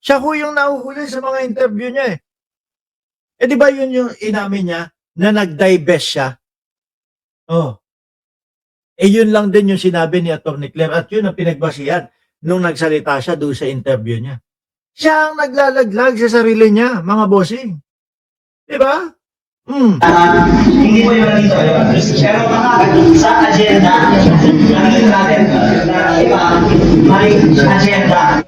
Siya ho yung nahuhuli sa mga interview niya eh. Eh di ba yun yung inamin niya na nag-divest siya? Oh. Eh yun lang din yung sinabi ni Atty. Claire at yun ang pinagbasihan nung nagsalita siya doon sa interview niya. Siya ang naglalaglag sa sarili niya, mga bossing. Di ba? Hindi mo yun dito. Pero mga sa agenda, nakikita natin na iba, may agenda.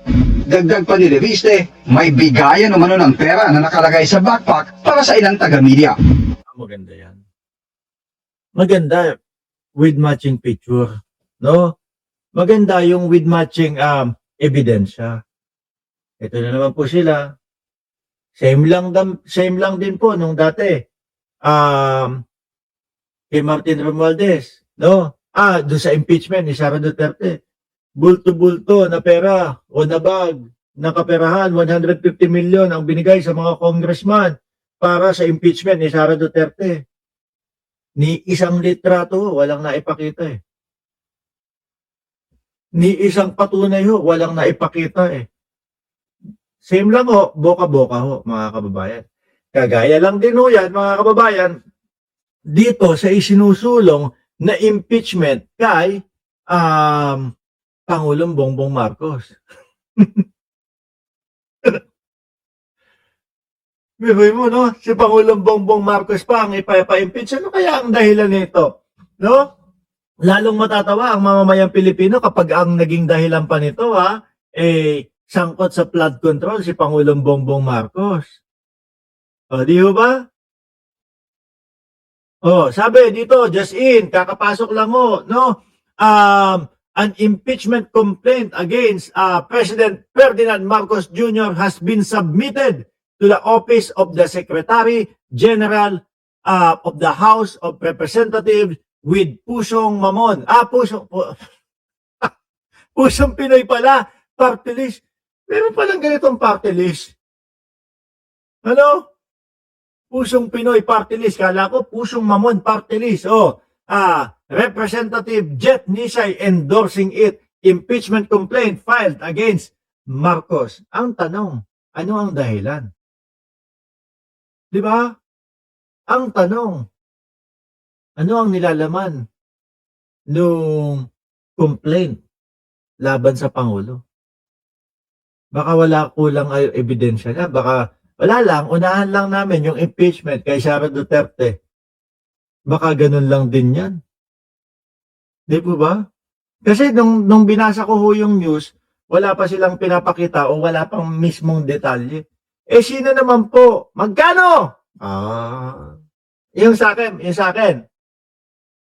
Dagdag pa ni Reviste, may bigayan umano ng pera na nakalagay sa backpack para sa ilang taga-media. Maganda yan. Maganda with matching picture, no? Maganda yung with matching ebidensya. Ito na naman po sila. Same lang din po nung dati. Kay Martin Romualdez, no? Doon sa impeachment ni Sara Duterte. Bulto-bulto na pera o na bag, nakaperahan, 150 million ang binigay sa mga congressman para sa impeachment ni Sara Duterte. Ni isang litrato, walang naipakita eh. Ni isang patunay ho, walang naipakita eh. Same lang ho, boka-boka ho, mga kababayan. Kagaya lang din ho yan, mga kababayan, dito sa isinusulong na impeachment kay Pangulong Bongbong Marcos. Biboy mo, no? Si Pangulong Bongbong Marcos pa ang ipapa-impeach. Ano kaya ang dahilan nito? No? Lalong matatawa ang mamamayang Pilipino kapag ang naging dahilan pa nito, sangkot sa flood control si Pangulong Bongbong Marcos. O, di ba? O, sabi dito, just in, kakapasok lang ho, no? An impeachment complaint against President Ferdinand Marcos Jr. has been submitted to the Office of the Secretary General of the House of Representatives with Pusong Mamon. Pusong Pinoy pala, party list. Meron palang ganitong party list. Ano? Pusong Pinoy party list. Kala ko, Pusong Mamon party list. Representative Jet Nisay endorsing it. Impeachment complaint filed against Marcos. Ang tanong, ano ang dahilan? Di ba? Ang tanong, ano ang nilalaman nung complaint laban sa Pangulo? Baka wala kulang ay ebidensya na. Baka wala lang, unahan lang namin yung impeachment kay Sara Duterte. Baka ganun lang din yan. Di po ba? Kasi nung binasa ko ho yung news, wala pa silang pinapakita o wala pang mismong detalye. Eh sino naman po? Magkano? Yung sa akin.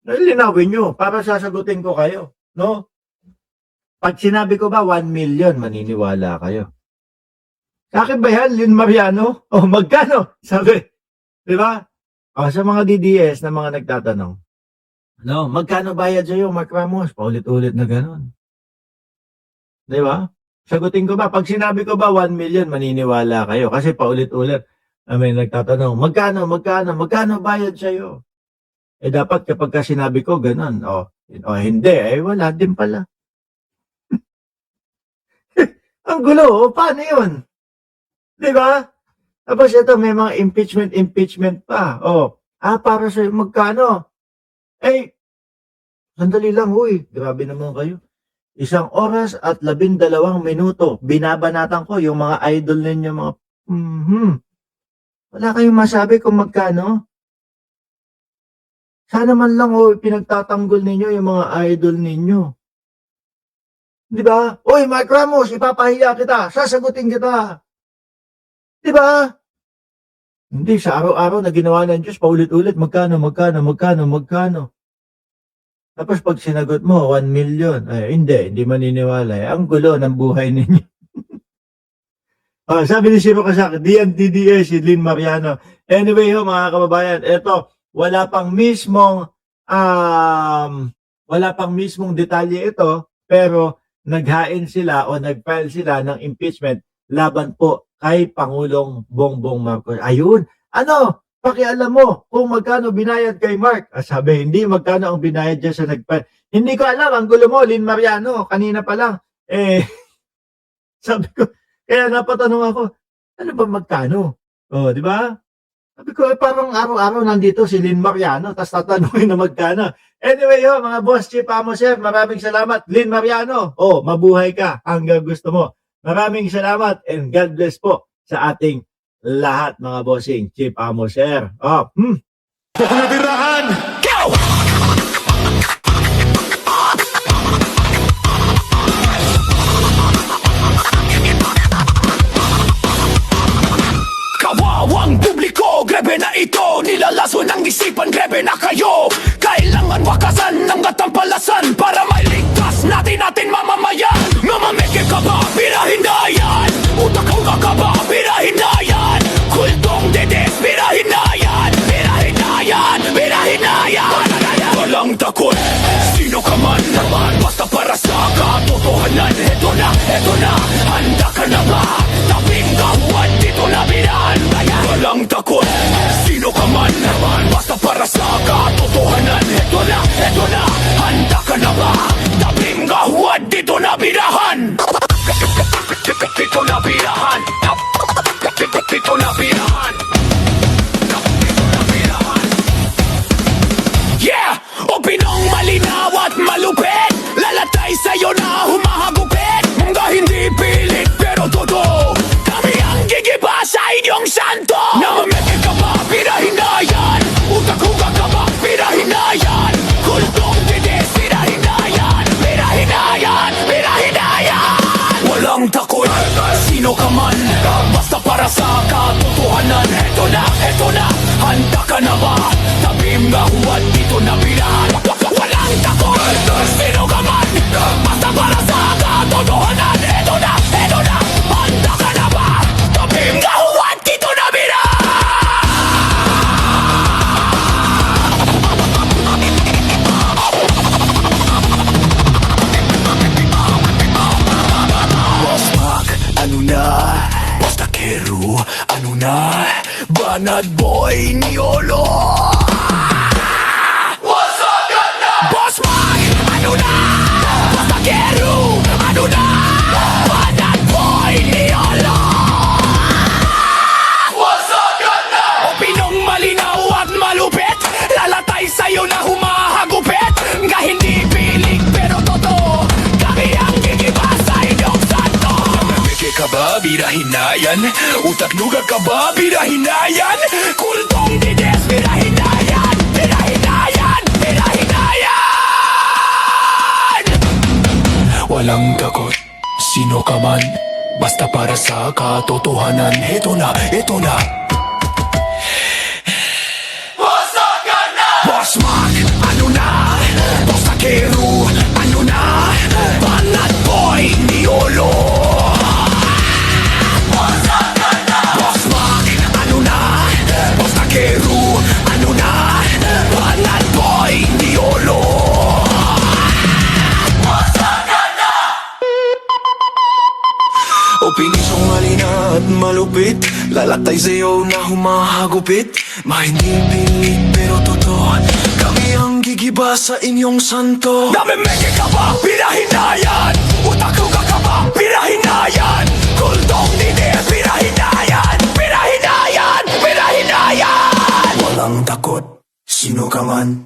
Linawin nyo para sasagutin ko kayo. No? Pag sinabi ko ba 1 million, maniniwala kayo. Sa akin ba yan, Lynn Mariano? Magkano? Sabi. Di ba? Sa mga DDS na mga nagtatanong. No, magkano bayad sa'yo, Mark Ramos? Paulit-ulit na ganun. Di ba? Sagutin ko ba? Pag sinabi ko ba 1 million, maniniwala kayo. Kasi paulit-ulit may nagtatanong, magkano bayad sa'yo? Eh dapat kapag sinabi ko ganun, hindi, wala din pala. Ang gulo, paano yun? Di ba? Tapos ito, may mga impeachment pa. Para sa'yo, magkano? Sandali lang, grabe naman kayo. 1 oras at 12 minuto, binabanatan ko yung mga idol ninyo, mga, wala kayong masabi kung magkano? Sana man lang, pinagtatanggol ninyo yung mga idol ninyo. Di ba? Mark Ramos, ipapahiya kita, sasagutin kita. Di ba? Hindi, sa araw-araw na ginawa ng Diyos, paulit-ulit, magkano? Tapos pag sinagot mo, 1 million, hindi maniniwala. Ang gulo ng buhay ninyo. Sabi ni Siro Kasak, DDS, si Lynn Mariano. Anyway mga kababayan, eto, wala pang mismong detalye ito, pero naghain sila o nag-file sila ng impeachment laban po kay Pangulong Bongbong Marcos. Ayun, pakialam mo kung magkano binayad kay Mark. Sabi, hindi magkano ang binayad dyan sa nag-file. Hindi ko alam, ang gulo mo, Lynn Mariano, kanina pa lang. Sabi ko, Kaya napatanong ako, ano ba magkano? Oh, di ba? Sabi ko, parang araw-araw nandito si Lynn Mariano, tapos tatanungin na magkano. Anyway, mga boss, Chief Amo Sir, maraming salamat. Lynn Mariano, mabuhay ka hanggang gusto mo. Maraming salamat and God bless po sa ating lahat, mga bossing. Chief Amo Sir. Kawawang publiko, grebe na ito. Nilalaso ng isipan, grebe na kayo. Kailangan wakasan ng katampalasan para mailigtas natin mamamayan. Mamameke ka ba? Birahin na yan. Utak-utak ka ba? Birahin na yan. Kultong dedes, birahin na yan. Birahin na yan. Birahin na yan. Walang takot, sino ka man. Basta para sa katotohanan. Eto na, handa ka na ba? Tabing gawan, dito na birahan. Walang takot, sino ka man. Basta para sa katotohanan. Eto na, handa ka na ba? Tabing gawan, dito na birahan. Dito na birahan. Dito na birahan. Yeah! O pinong malinaw at malupit, lalatay sa'yo na humahagupit. Mga hindi pilit pero totoo, kami ang gigiba sa inyong santo. Namameke ka ba? Birahin na yan. Utak-utak ka ba? Birahin na yan. Kultong dides, birahin na yan. Birahin na yan. Birahin na yan. Walang takot, sino ka man. Basta para sa katotohanan. Eto na, handa ka na ba? Tabim nga huwad, dito na birahan. Walang takot, sino ka man. Basta para sa katotohanan. Eto na, handa ka na ba? Tabim nga huwad, dito na birahan. Boss Mac, ano na? Basta Kero, ano na? Banat Boy, Niolo. What's up, ganda? Boss Mac, ano na? Basta Kero, ano na? Banat Boy, Niolo. What's up, ganda? O pinong malinaw at malupit, lalatay sa'yo na humahagupit. Nga hindi pilig pero totoo, kami ang gigiba sa inyong santo. Namameke ka ba? Birahin na yan. Utak-lugar ka ba? Birahin na yan. Kultong dides, birahin na yan. Birahin na yan. Birahin na yan. Walang takot, sino ka man. Basta para sa katotohanan. Ito na. Boss Mac, ano na? Boss Kero, ano na? Banat Boy, Niolo. Boss Mac, ano na? Boss Kero, ano na? Banat Boy, Niolo. O pinisong malina at malupit, lalatay sa'yo na humahagupit. Hindi pilit pero totoo, kami ang gigiba sa inyong santo. Namameke ka ba? Birahin na yan. Utak-utak ka ba? Birahin na yan. Kultong dides, birahin na yan. Birahin na yan. Birahin na yan. Walang takot, sino ka man.